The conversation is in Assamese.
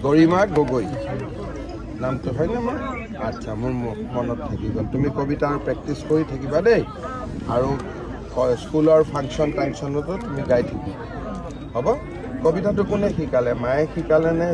গৰিমা গগৈ নামটো হয়নে মোৰ? আচ্ছা, মোৰ মনত থাকি গ'ল। তুমি কবিতা প্ৰেক্টিচ কৰি থাকিবা দেই, আৰু স্কুলৰ ফাংচন টাংচনতো তুমি গাই থাকিবা, হ'ব? কবিতাটো কোনে শিকালে? মায়ে শিকালে নে